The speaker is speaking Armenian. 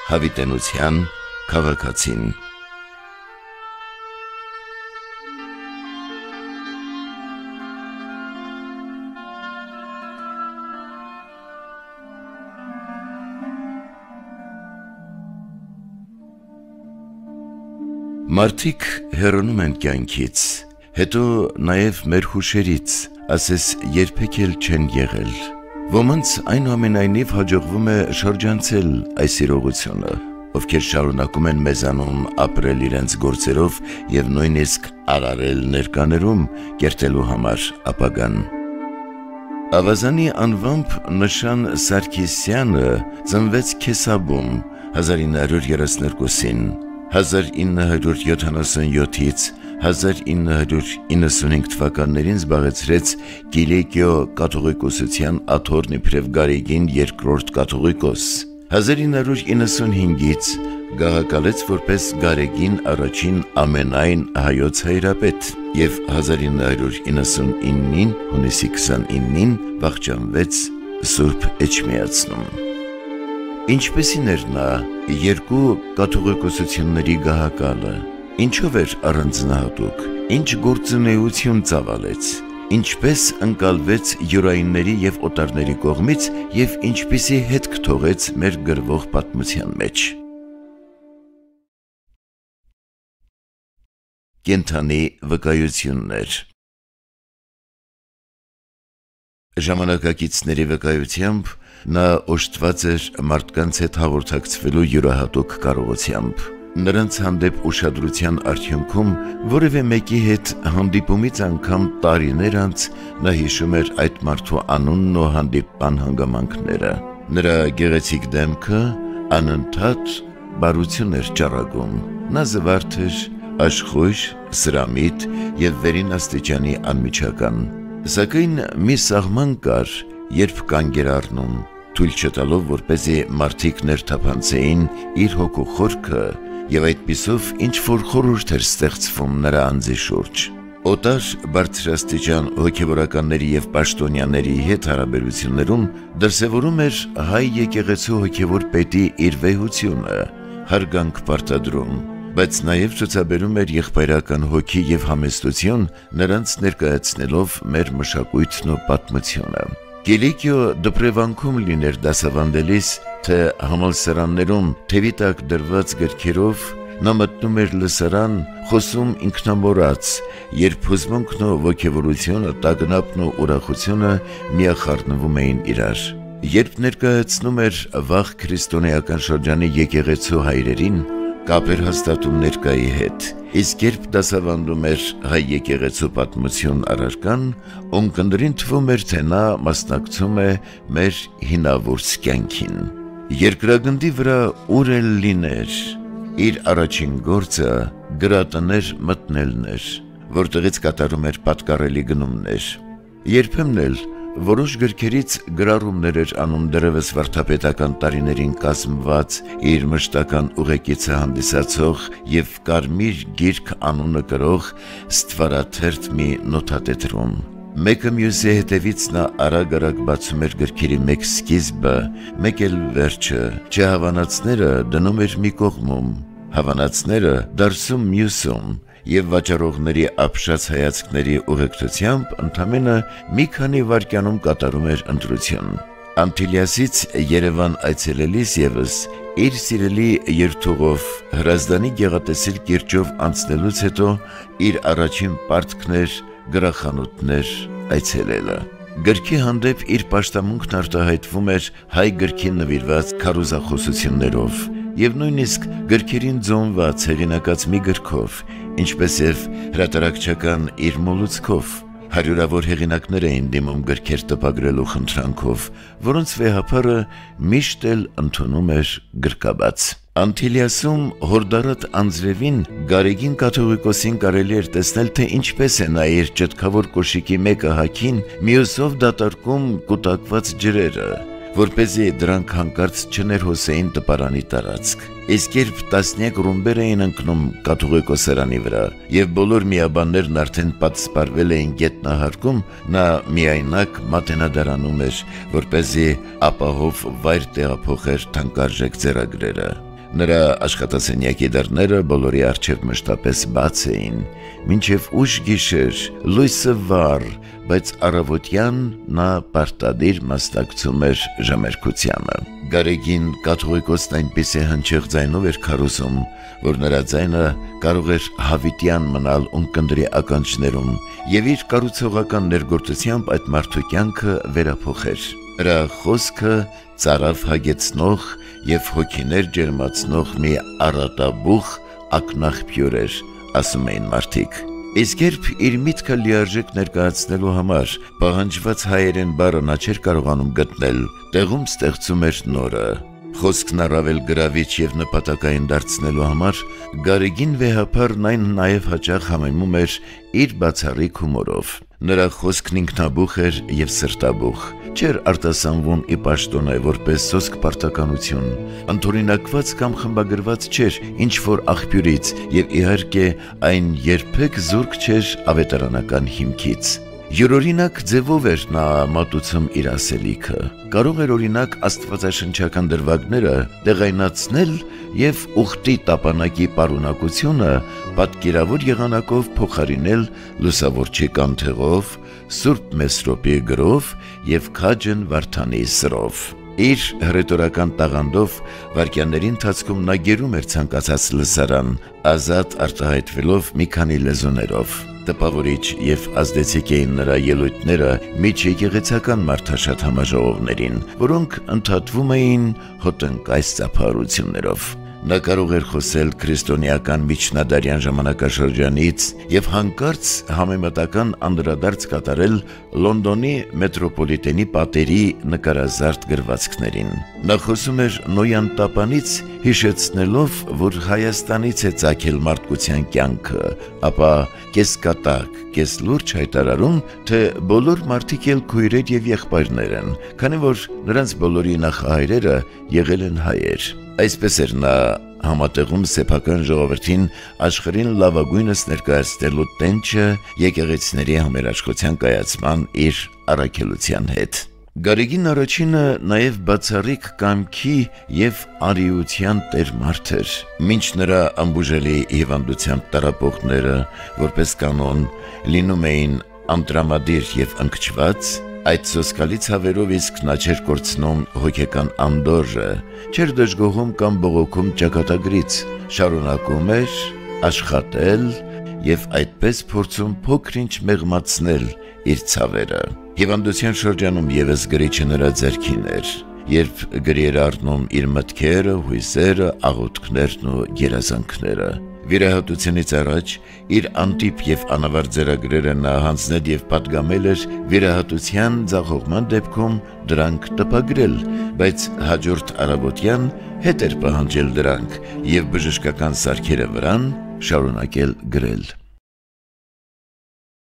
Հավիտենության քաղաքացին։ Մարդիկ հեռանում են կյանքից, հետո նաև մեր հուշերից, ասես երբեք էլ չեն եղել։ Ոմանց այնուամենայնիվ հաջողվում է շրջանցել այս իրողությունը, ովքեր շարունակում են մեզանում ապրել իրենց գործերով և նույնիսկ արարել ներկաներում կերտելու համար ապագան։ Ավազանի անվամբ Նշան Սարգսյանը ծնվեց Քեսաբում 1932-ին, 1977-ից 1995 թվականներին զբաղեցրեց Կիլիկիո կաթողիկոսության աթոռն իբրև Գարեգին II կաթողիկոս, 1995-ից գահակալեց որպես Գարեգին I ամենայն հայոց հայրապետ և 1999-ին հունիսի 29-ին վախճանվեց Սուրբ Էջմիածնում։ Ինչպեսին էր նա երկու կաթողիկոսությունների գահակալը, ինչով էր առանձնահատուկ, ինչ գործունեություն ծավալեց, ինչպես ընկալվեց յուրայինների և օտարների կողմից և ինչպիսի հետք թողեց մեր գրվող պատմության մեջ։ Կենդանի վկայություններ։ Ժամանակակիցների վկայությամբ նա օժտված էր մարդկանց հետ հաղորդակցվելու յուրահատուկ կարողությամբ։ Նրանց հանդեպ ուշադրության արդյունքում որևէ մեկի հետ հանդիպումից անգամ տարիներ անց նա հիշում էր այդ մարդու անունն ու հանդիպման հանգամանքները։ Նրա գեղեցիկ դեմքը անընդհատ բարություն էր ճառագում։ Նա զվարթ էր, աշխույժ, սրամիտ և վերին աստիճանի անմիջական։ Սակայն մի սահման կար, երբ կանգ էր առնում, թույլ չտալով, որպեսզի մարդիկ ներթափանցեին իր հոգու խորքը և այդպիսով ինչ-որ խորհուրդ էր ստեղծվում նրա անձի շուրջ։ Օտար բարձրաստիճան հոգևորականների և պաշտոնյաների հետ հարաբերություններում դրսևորում էր հայ եկեղեցու հոգևոր պետի իր վեհությունը, հարգանք պարտադրում, բայց նաև ցուցաբերում էր եղբայրական հոգի և համեստություն, նրանց ներկայացնելով մեր մշակույթն ու պատմությունը։ Կիլիկիո դպրևանքում լիներ դասավանդելիս, թե համալսարաններում թևի տակ դրված գրքերով, նա մտնում էր լսարան, խոսում ինքնամոռաց, երբ հուզմունքն ու ոգևորությունը, տագնապն ու ուրախությունը միախառնվում էին իրար։ Երբ ներկայացնում էր վաղ քրիստոնեական շրջանի եկեղեցու հայրերին, կապ էր հաստատում ներկայի հետ, իսկ երբ դասավանդում էր հայ եկեղեցու պատմություն առարկան, ունկնդրին թվում էր, թե նա մասնակցում է մեր հինավուրց կյանքին։ Երկրագնդի վրա ուր էլ լիներ, իր առաջին գործը գրատներ մտնելն էր, որտեղից կատարում էր պատկառելի գնումներ։ Երբեմն էլ որոշ գրքերից գրառումներ էր անում դեռևս վարդապետական տարիներին կազմված իր մշտական ուղեկիցը հանդիսացող և կարմիր գիրք անունը կրող ստվարաթերթ մի նոթատետրում։ Մեկը մյուսի հետևից նա արագ-արագ բացում էր գրքերի մեկ սկիզբը, մեկ էլ վերջը, չհավանածները դնում էր մի կողմում, հավանածները դարսում մյուսում, և վաճառողների ապշած հայացքների ուղեկցությամբ ընդամենը մի քանի վայրկյանում կատարում էր ընտրություն։ Անտիլիասից Երևան այցելելիս ևս իր սիրելի երթուղով Հրազդանի գեղատեսիլ կիրճով անցնելուց հետո իր առաջին պարտքն էր գրախանութներ այցելելը։ Գրքի հանդեպ իր պաշտամունքն արտահայտվում էր հայ գրքին նվիրված քարոզախոսություններով և նույնիսկ գրքերին ձոնված հեղինակած մի գրքով, ինչպես և հրատարակչական իր մոլուցքով։ Հարյուրավոր հեղինակներ էին դիմում գրքեր տպագրելու խնդրանքով, որոնց վեհափառը միշտ էլ ընդունում էր գրկաբաց։ Անտիլիասում հորդառատ անձրևին Գարեգին կաթողիկոսին կարելի էր տեսնել, թե ինչպես է նա իր ճտկավոր կոշիկի մեկը հագին, մյուսով դատարկում կուտակված ջրերը, որպեսզի դրանք հանկարծ չներհոսեին տպարանի տարածք։ Իսկ երբ տասնյակ ռումբեր էին ընկնում կաթողիկոսարանի վրա և բոլոր միաբաններն արդեն պատսպարվել էին գետնահարկում, նա միայնակ մատենադարանում էր, որպեսզի ապահով վայր տեղափոխեր թանկարժեք ձեռագրերը։ Նրա աշխատասենյակի դռները բոլորի առջև մշտապես բաց էին, մինչև ուշ գիշեր, լույսը վառ, բայց առավոտյան նա պարտադիր մասնակցում էր ժամերկությանը։ Գարեգին կաթողիկոսն այնպիսի հնչեղ ձայնով էր քարոզում, որ նրա ձայնը կարող էր հավիտյան մնալ ունկնդրի ականջներում և իր կառուցողական ներգործությամբ այդ մարդու կյանքը վերափոխեր։ Նրա խոսքը ծարավ հագեցնող և հոգիներ ջերմացնող մի առատաբուխ ակնաղբյուր էր, ասում էին մարդիկ։ Իսկ երբ իր միտքը լիարժեք ներկայացնելու համար պահանջված հայերեն բառը նա չէր կարողանում գտնել, տեղում ստեղծում էր նորը։ Խոսքն առավել գրավիչ և նպատակային դարձնելու համար Գարեգին վեհափառն այն նաև հաճախ համեմում էր իր բացառիկ հումորով։ Նրա խոսքն ինքնաբուխ էր և սրտաբուխ, չէր արտասանվում ի պաշտոնե որպես սոսկ պարտականություն, ընդօրինակված կամ խմբագրված չէր ինչ-որ աղբյուրից և իհարկե այն երբեք զուրկ չէր ավետարանական հիմքից։ Յուրօրինակ ձևով էր նա մատուցում իր ասելիքը, կարող էր օրինակ աստվածաշնչական դրվագները տեղայնացնել և ուխտի տապանակի պարունակությունը պատկերավոր եղանակով փոխարինել լուսավորչի կանթեղով, Սուրբ Մեսրոպի գրով և քաջն Վարդանի սրով։ Իր հռետորական տաղանդով վայրկյանների ընթացքում նա գերում էր ցանկացած լսարան, ազատ արտահայտվելով մի քանի լեզուներով։ Տպավորիչ և ազդեցիկ էին նրա ելույթները միջեկեղեցական մարդաշատ համաժողովներին, որոնք ընդհատվում էին հոտնկայս ծափահարություններով։ Նա կարող էր խոսել քրիստոնեական միջնադարյան ժամանակաշրջանից և հանկարծ համեմատական անդրադարձ կատարել Լոնդոնի մետրոպոլիտենի պատերի նկարազարդ գրվածքներին։ Նա խոսում էր Նոյան տապանից, հիշեցնելով, որ Հայաստանից է ծագել մարդկության կյանքը, ապա կեսկատակ, կեսլուրջ հայտարարում, թե բոլոր մարդիկ էլ քույրեր և եղբայրներ են, քանի որ նրանց բոլորի նախահայրերը եղել են հայեր։ Այսպես էր նա համատեղում սեփական ժողովրդին աշխարհին լավագույնս ներկայացնելու տենչը եկեղեցիների համերաշխության կայացման իր առաքելության հետ։ Գարեգին առաջինը նաև բացառիկ կամքի և արիության տեր-մարդ էր։ Մինչ նրա անբուժելի հիվանդությամբ տառապողները, որպես կանոն, լինում էին անտրամադիր և ընկճված, այդ սոսկալի ցավերով իսկ նա չէր կորցնում հոգեկան անդորրը, չէր դժգոհում կամ բողոքում ճակատագրից, շարունակում էր աշխատել և այդպես փորձում փոքր-ինչ մեղմացնել իր ցավերը։ Հիվանդության շրջանում ևս գրիչը նրա ձեռքին էր, երբ գրի էր առնում իր մտքերը, հույզերը, աղոթքներն ու երազանքները։ Վիրահատությունից առաջ իր անտիպ և անավարտ ձեռագրերը նա հանձնել և պատգամել էր վիրահատության ձախողման դեպքում դրանք տպագրել, բայց հաջորդ առավոտյան հետ էր պահանջել դրանք և բժշկական սարքերը վրան շարունակել գրել։